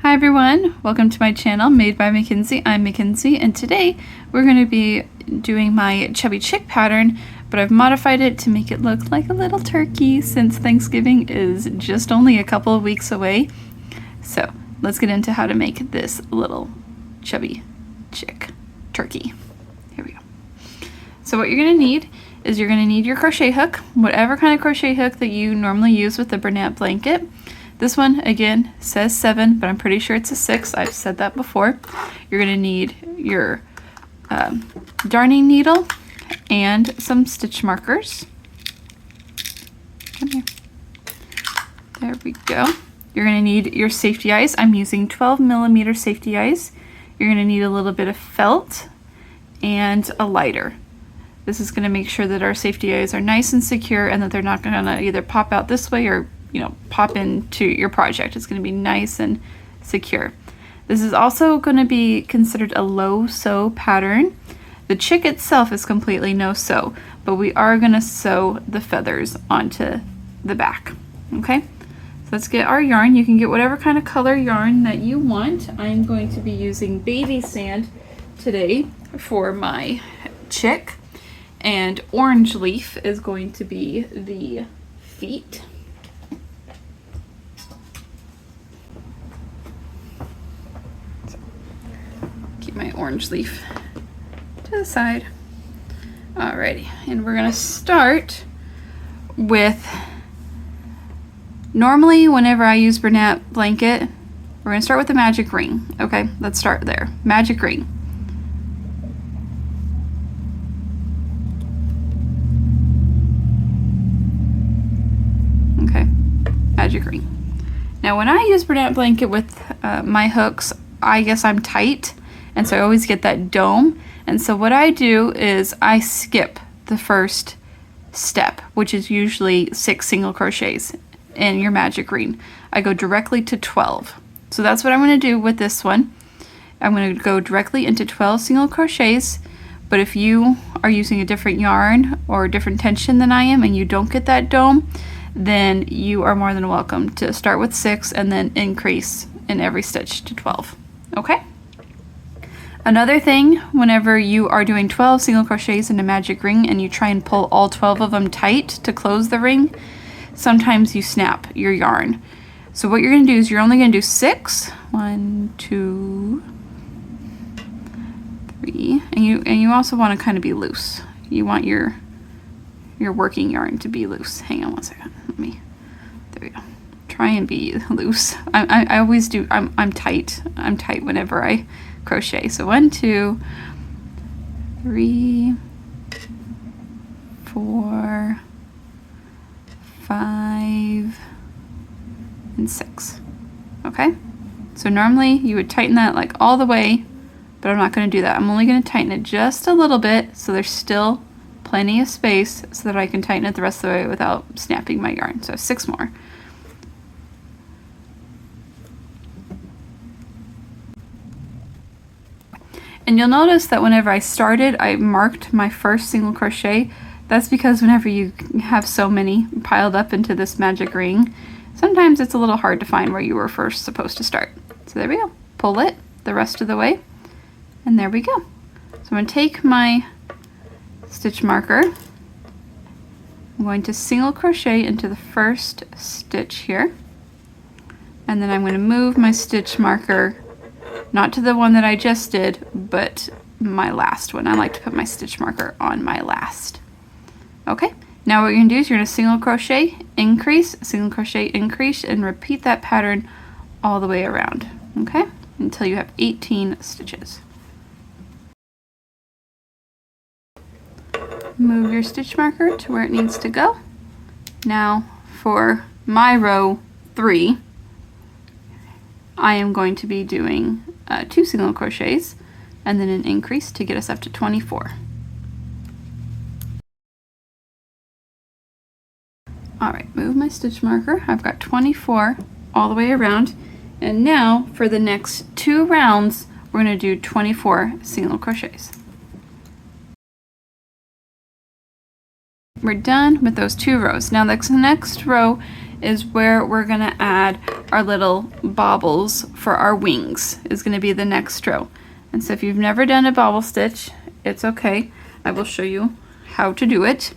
Hi everyone, welcome to my channel Made by Mackenzie. I'm Mackenzie and today we're going to be doing my chubby chick pattern, but I've modified it to make it look like a little turkey since Thanksgiving is just only a couple of weeks away. So let's get into how to make this little chubby chick turkey. Here we go. So what you're going to need is you're going to need your crochet hook, whatever kind of crochet hook that you normally use with the Bernat blanket. This one, again, says 7, but I'm pretty sure it's a 6. I've said that before. You're going to need your darning needle and some stitch markers. Come here. There we go. You're going to need your safety eyes. I'm using 12mm safety eyes. You're going to need a little bit of felt and a lighter. This is going to make sure that our safety eyes are nice and secure and that they're not going to either pop out this way or pop into your project. It's going to be nice and secure. This is also going to be considered a low sew pattern. The chick itself is completely no sew, but we are going to sew the feathers onto the back. Okay, so let's get our yarn. You can get whatever kind of color yarn that you want. I'm going to be using baby sand today for my chick, and orange leaf is going to be the feet. My orange leaf to the side. Alrighty, and we're gonna start with, normally whenever I use Bernat blanket, we're gonna start with the magic ring. Okay, let's start there. Magic ring. Okay, magic ring. Now when I use Bernat blanket with my hooks, I guess I'm tight. And so I always get that dome. And so what I do is I skip the first step, which is usually 6 single crochets in your magic ring. I go directly to 12. So that's what I'm going to do with this one. I'm going to go directly into 12 single crochets. But if you are using a different yarn or a different tension than I am and you don't get that dome, then you are more than welcome to start with 6 and then increase in every stitch to 12. Okay? Another thing, whenever you are doing 12 single crochets in a magic ring and you try and pull all 12 of them tight to close the ring, sometimes you snap your yarn. So what you're going to do is you're only going to do 6. 1, 2, 3, and you also want to kind of be loose. You want your working yarn to be loose. Hang on one second. There we go. Try and be loose. I always do. I'm tight. I'm tight whenever I crochet. So 1, 2, 3, 4, 5, and 6. Okay, so normally you would tighten that like all the way, but I'm not going to do that. I'm only going to tighten it just a little bit so there's still plenty of space so that I can tighten it the rest of the way without snapping my yarn. So 6 more. And you'll notice that whenever I started, I marked my first single crochet. That's because whenever you have so many piled up into this magic ring, sometimes it's a little hard to find where you were first supposed to start. So there we go. Pull it the rest of the way, and there we go. So I'm going to take my stitch marker. I'm going to single crochet into the first stitch here, and then I'm going to move my stitch marker not to the one that I just did, but my last one. I like to put my stitch marker on my last. Okay, now what you're going to do is you're going to single crochet, increase, single crochet, increase, and repeat that pattern all the way around, okay, until you have 18 stitches. Move your stitch marker to where it needs to go. Now for my row 3, I am going to be doing 2 single crochets and then an increase to get us up to 24. Alright, move my stitch marker. I've got 24 all the way around, and now for the next 2 rounds we're going to do 24 single crochets. we're done with those 2 rows. Now the next row is where we're gonna add our little bobbles for our wings, is gonna be the next row. And so if you've never done a bobble stitch, it's okay. I will show you how to do it.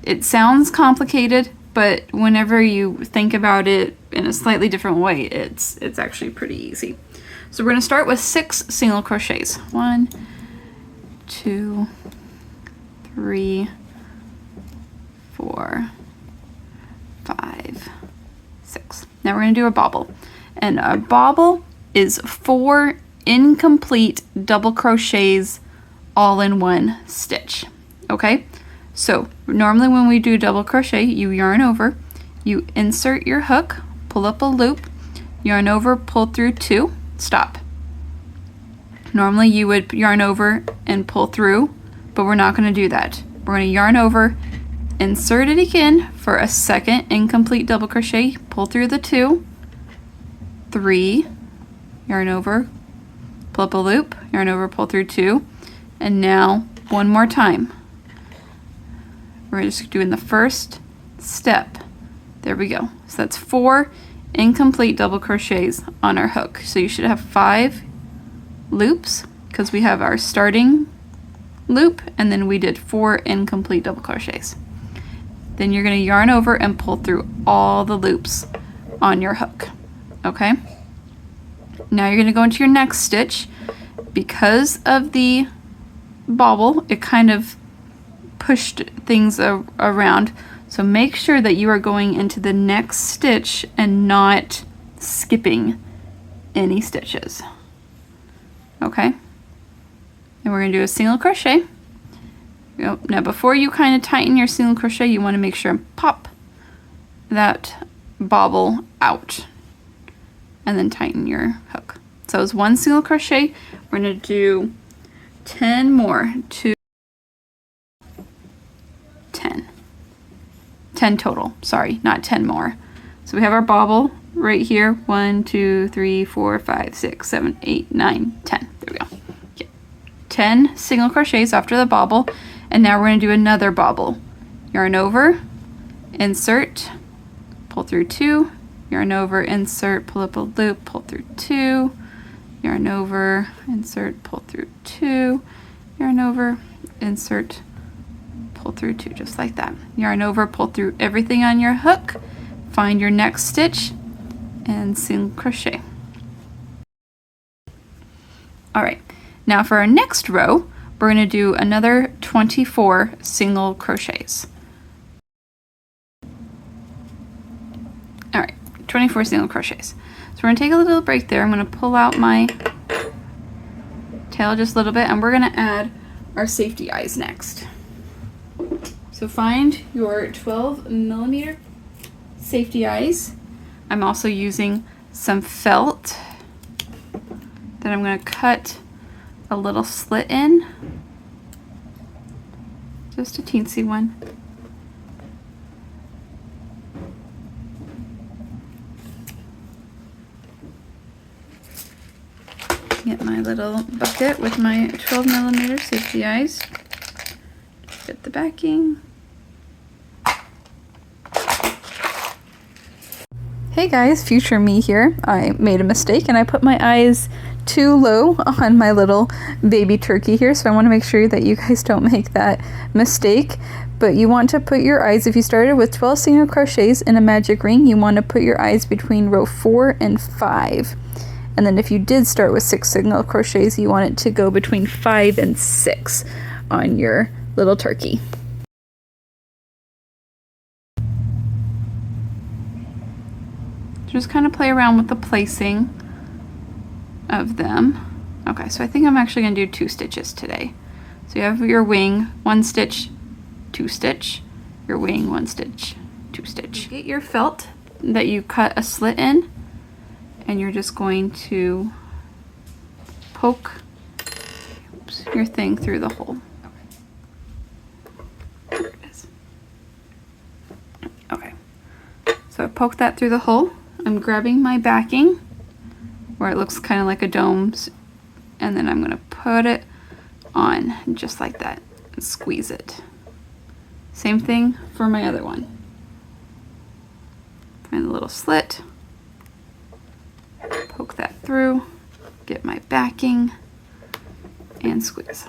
It sounds complicated, but whenever you think about it in a slightly different way, it's actually pretty easy. So we're gonna start with 6 single crochets. 1, 2, 3, 4, 5, 6. Now we're gonna do a bobble. And a bobble is 4 incomplete double crochets all in one stitch. Okay? So normally when we do double crochet, you yarn over, you insert your hook, pull up a loop, yarn over, pull through 2, stop. Normally you would yarn over and pull through, but we're not going to do that. We're going to yarn over, insert it again for a second incomplete double crochet, pull through the 2, 3, yarn over, pull up a loop, yarn over, pull through 2, and now one more time. We're just doing the first step. There we go. So that's 4 incomplete double crochets on our hook. So you should have 5 loops because we have our starting loop and then we did 4 incomplete double crochets. Then you're going to yarn over and pull through all the loops on your hook. Okay? Now you're going to go into your next stitch. Because of the bobble, it kind of pushed things around, so make sure that you are going into the next stitch and not skipping any stitches. Okay, and we're going to do a single crochet. Now before you kind of tighten your single crochet, you want to make sure and pop that bobble out and then tighten your hook. So it's 1 single crochet. We're going to do 10 more, 10 total, sorry, not 10 more. So we have our bobble right here, 1, 2, 3, 4, 5, 6, 7, 8, 9, 10. There we go. Okay. 10 single crochets after the bobble, and now we're going to do another bobble. Yarn over, insert, pull through 2, yarn over, insert, pull up a loop, pull through 2, yarn over, insert, pull through 2, yarn over, insert, pull through 2, just like that. Yarn over, pull through everything on your hook, find your next stitch, and single crochet. All right, now for our next row, we're going to do another 24 single crochets. All right, 24 single crochets. So we're going to take a little break there. I'm going to pull out my tail just a little bit, and we're going to add our safety eyes next. So find your 12mm safety eyes. I'm also using some felt that I'm going to cut a little slit in, just a teensy one. Get my little bucket with my 12mm safety eyes. Get the backing. Hey guys, future me here. I made a mistake and I put my eyes too low on my little baby turkey here, so I want to make sure that you guys don't make that mistake. But you want to put your eyes, if you started with 12 single crochets in a magic ring, you want to put your eyes between row 4 and 5. And then if you did start with 6 single crochets, you want it to go between 5 and 6 on your little turkey. Just kind of play around with the placing of them. Okay, so I think I'm actually going to do 2 stitches today. So you have your wing, 1 stitch, 2 stitch, your wing, 1 stitch, 2 stitch. You get your felt that you cut a slit in, and you're just going to poke your thing through the hole. There it is. Okay, so I poke that through the hole. I'm grabbing my backing where it looks kind of like a dome, and then I'm going to put it on just like that and squeeze it. Same thing for my other one. Find the little slit, poke that through, get my backing, and squeeze.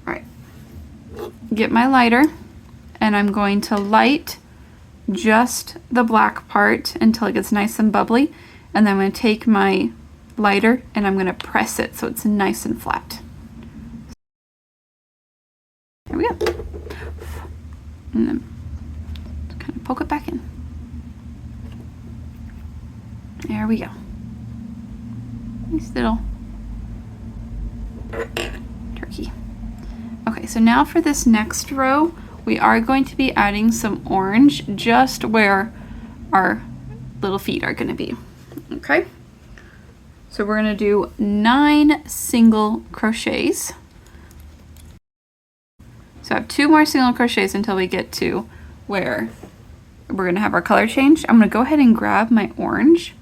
All right, get my lighter, and I'm going to light just the black part until it gets nice and bubbly, and then I'm going to take my lighter and I'm going to press it so it's nice and flat. There we go. And then kind of poke it back in. There we go. Nice little turkey. Okay, so now for this next row, we are going to be adding some orange just where our little feet are going to be. Okay, so we're going to do 9 single crochets. So I have 2 more single crochets until we get to where we're going to have our color change. I'm going to go ahead and grab my orange,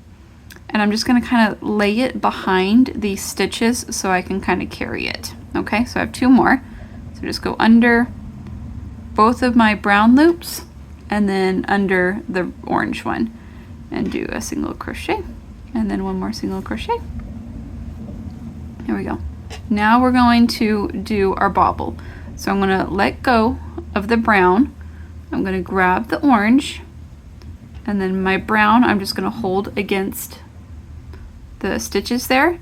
and I'm just going to kind of lay it behind these stitches so I can kind of carry it. Okay, so I have 2 more. So just go under both of my brown loops and then under the orange one and do a single crochet and then 1 more single crochet. There we go. Now we're going to do our bobble. So I'm going to let go of the brown. I'm going to grab the orange, and then my brown I'm just going to hold against the stitches there.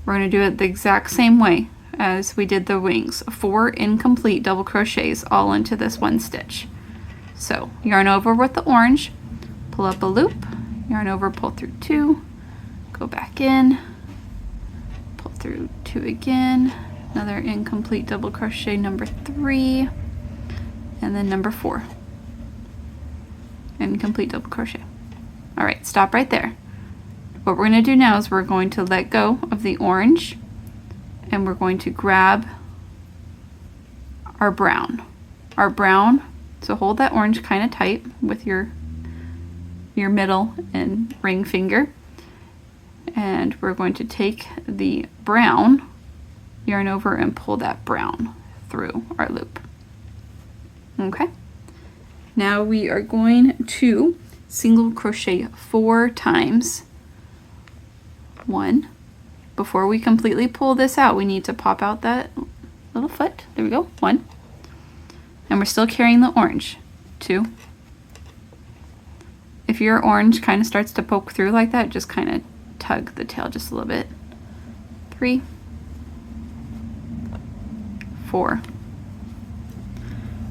We're going to do it the exact same way as we did the wings. 4 incomplete double crochets all into this one stitch. So yarn over with the orange, pull up a loop, yarn over, pull through 2, go back in, pull through 2 again, another incomplete double crochet number 3, and then number 4, incomplete double crochet. All right, stop right there. What we're going to do now is we're going to let go of the orange, and we're going to grab our brown. So hold that orange kind of tight with your middle and ring finger, and we're going to take the brown, yarn over, and pull that brown through our loop. Okay, now we are going to single crochet 4 times. 1. Before we completely pull this out, we need to pop out that little foot. There we go. 1. And we're still carrying the orange. 2. If your orange kind of starts to poke through like that, just kind of tug the tail just a little bit. 3. 4.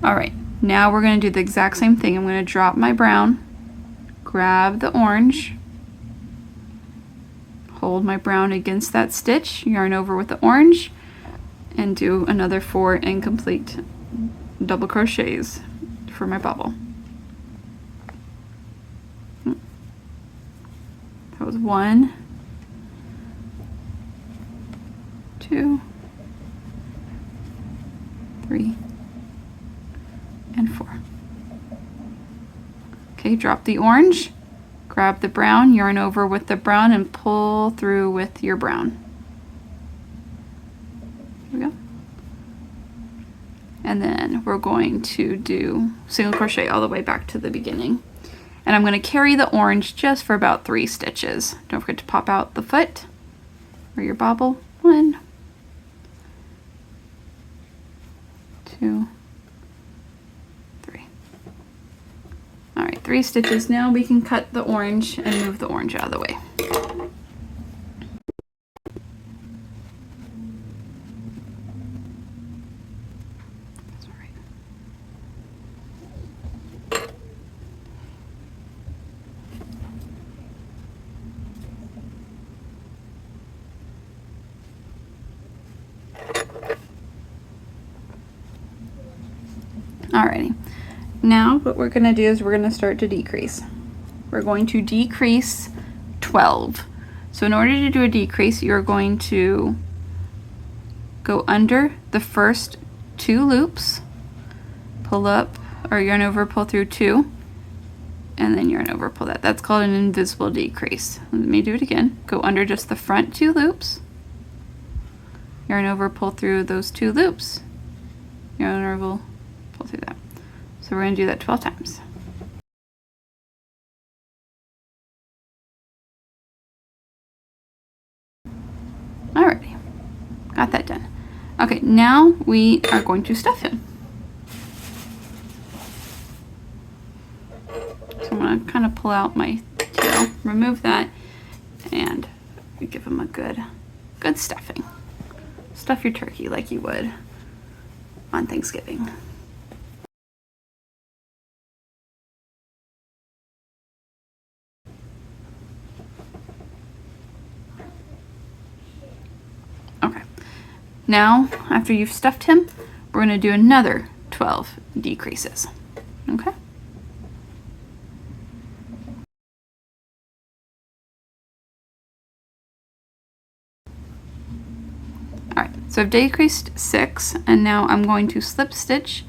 All right, now we're going to do the exact same thing. I'm going to drop my brown, grab the orange, hold my brown against that stitch, yarn over with the orange, and do another 4 incomplete double crochets for my bubble. That was 1, 2, 3, and 4. Okay, drop the orange, grab the brown, yarn over with the brown, and pull through with your brown. Here we go. And then we're going to do single crochet all the way back to the beginning. And I'm going to carry the orange just for about 3 stitches. Don't forget to pop out the foot or your bobble. 1, 2, 3. All right, 3 stitches. Now we can cut the orange and move the orange out of the way. That's all right. Alrighty, now what we're going to do is we're going to start to decrease. We're going to decrease 12. So in order to do a decrease, you're going to go under the first 2 loops, pull up or yarn over, pull through 2, and then yarn over, pull that. That's called an invisible decrease. Let me do it again. Go under just the front 2 loops, yarn over, pull through those 2 loops, yarn will pull through that. So we're going to do that 12 times. Alrighty, got that done. Okay, now we are going to stuff him. So I'm going to kind of pull out my tail, remove that, and give him a good stuffing. Stuff your turkey like you would on Thanksgiving. Okay, now after you've stuffed him, we're going to do another 12 decreases. Okay. Alright, so I've decreased 6, and now I'm going to slip stitch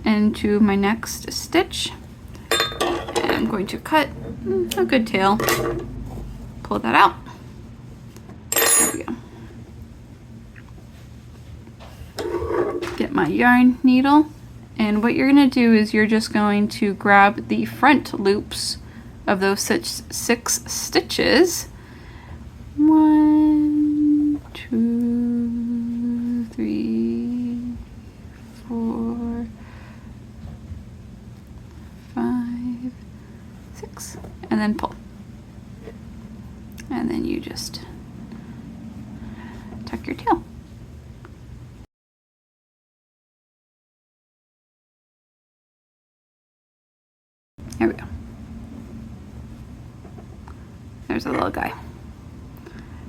into my next stitch. And I'm going to cut a good tail, pull that out. There we go. Get my yarn needle, and what you're going to do is you're just going to grab the front loops of those 6 stitches. 1, 2, 3, 4, 5, 6, and then pull. And then you just tuck your tail. There we go. There's a little guy.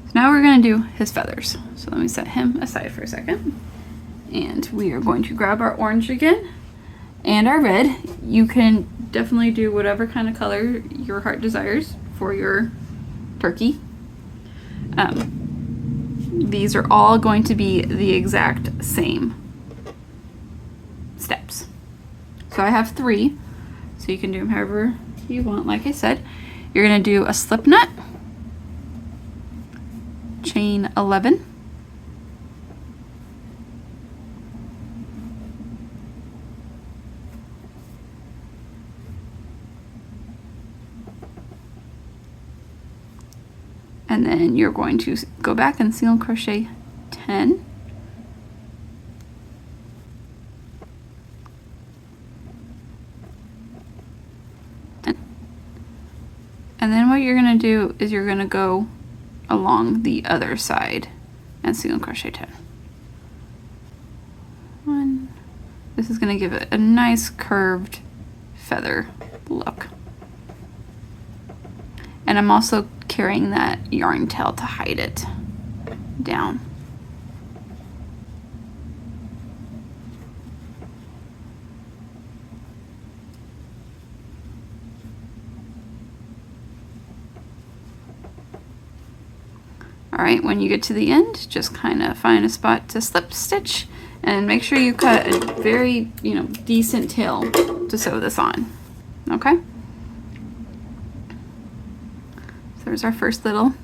So now we're going to do his feathers. So let me set him aside for a second. And we are going to grab our orange again and our red. You can definitely do whatever kind of color your heart desires for your turkey. These are all going to be the exact same steps. So I have 3, so you can do them however you want. Like I said, you're going to do a slip knot, chain 11, and then you're going to go back and single crochet 10, and then what you're going to do is you're going to go along the other side and single crochet 10. 1. This is going to give it a nice curved feather look. And I'm also carrying that yarn tail to hide it down. Alright, when you get to the end, just kind of find a spot to slip stitch and make sure you cut a very, decent tail to sew this on. Okay? So there's our first little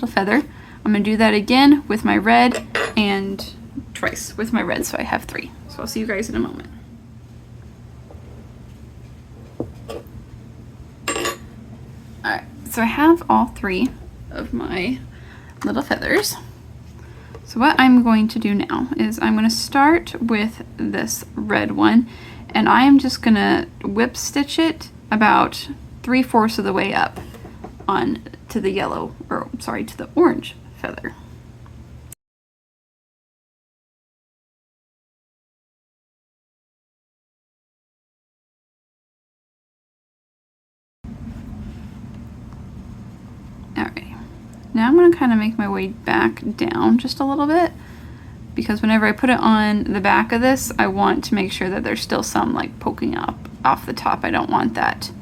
feather. I'm going to do that again with my red and twice with my red, so I have 3. So I'll see you guys in a moment. Alright, so I have all 3 of my little feathers. So what I'm going to do now is I'm going to start with this red one, and I am just going to whip stitch it about 3/4 of the way up on to the yellow, or sorry, to the orange feather. Alright. Now I'm going to kind of make my way back down just a little bit, because whenever I put it on the back of this, I want to make sure that there's still some like poking up off the top. I don't want that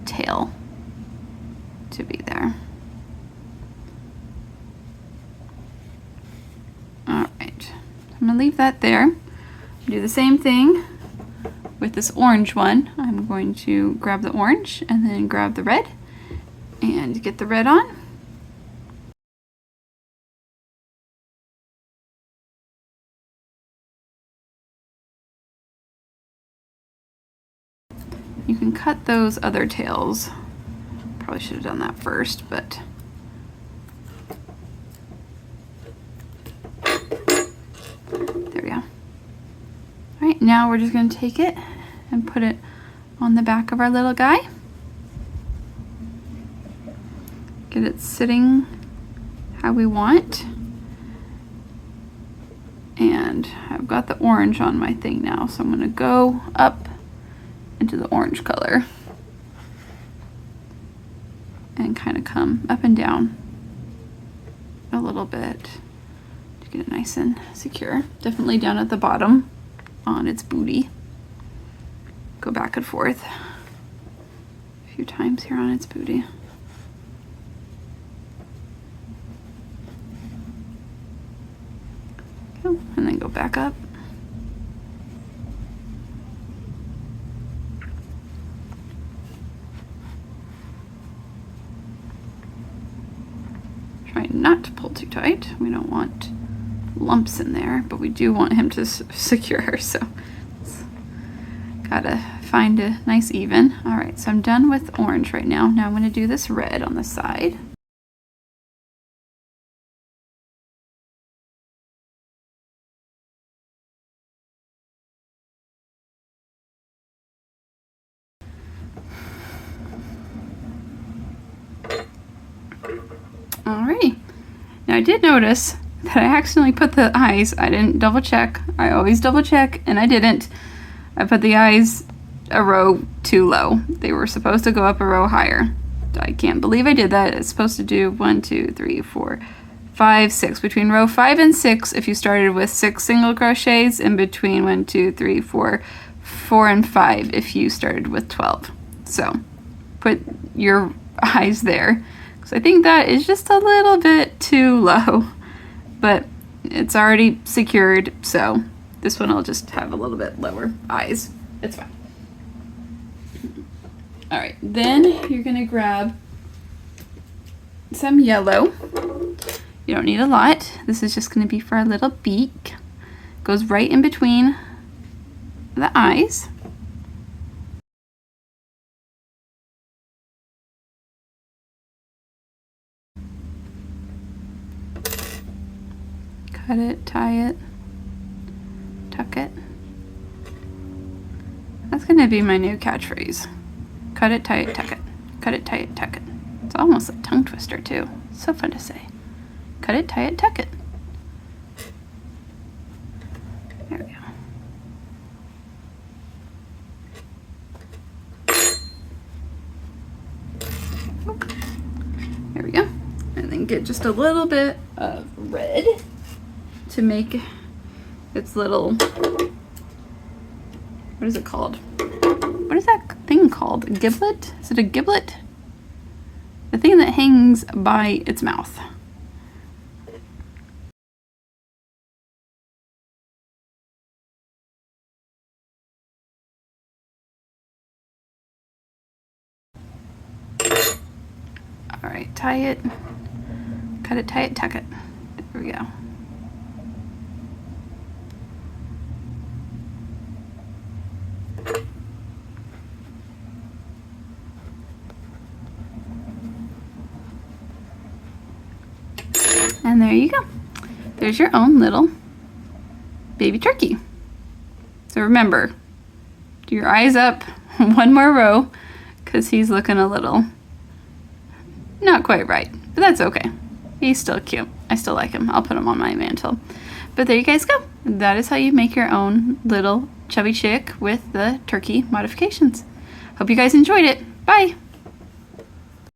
tail to be there. Alright, I'm going to leave that there. Do the same thing with this orange one. I'm going to grab the orange and then grab the red and get the red on. you can cut those other tails. Probably should have done that first, but there we go. All right, now we're just going to take it and put it on the back of our little guy. Get it sitting how we want. And I've got the orange on my thing now, so I'm going to go up into the orange color and kind of come up and down a little bit to get it nice and secure. Definitely down at the bottom on its booty. Go back and forth a few times here on its booty. And then go back up. Try not to pull too tight. We don't want lumps in there, but we do want him to secure, so gotta find a nice even. All right, so I'm done with orange right now. Now I'm going to do this red on the side. Alrighty, now I did notice that I accidentally put the eyes, I didn't double check. I always double check, and I didn't. I put the eyes a row too low. They were supposed to go up a row higher. I can't believe I did that. It's supposed to do 1, 2, 3, 4, 5, 6. Between row 5 and 6, if you started with 6 single crochets, and between 1, 2, 3, 4, 4 and 5 if you started with 12. So put your eyes there. So I think that is just a little bit too low, but it's already secured, so this one I'll just have a little bit lower eyes. It's fine. All right, then you're gonna grab some yellow. You don't need a lot. This is just gonna be for our little beak. Goes right in between the eyes. Cut it, tie it, tuck it. That's gonna be my new catchphrase. Cut it, tie it, tuck it. Cut it, tie it, tuck it. It's almost a tongue twister too. So fun to say. Cut it, tie it, tuck it. There we go. There we go. And then get just a little bit of red to make its little, what is it called? What is that thing called? A giblet? Is it a giblet? The thing that hangs by its mouth. All right, tie it, cut it, tie it, tuck it. There we go. And there you go. There's your own little baby turkey. So remember, do your eyes up one more row because he's looking a little not quite right, but that's okay. He's still cute. I still like him. I'll put him on my mantle. But there you guys go. That is how you make your own little chubby chick with the turkey modifications. Hope you guys enjoyed it. Bye.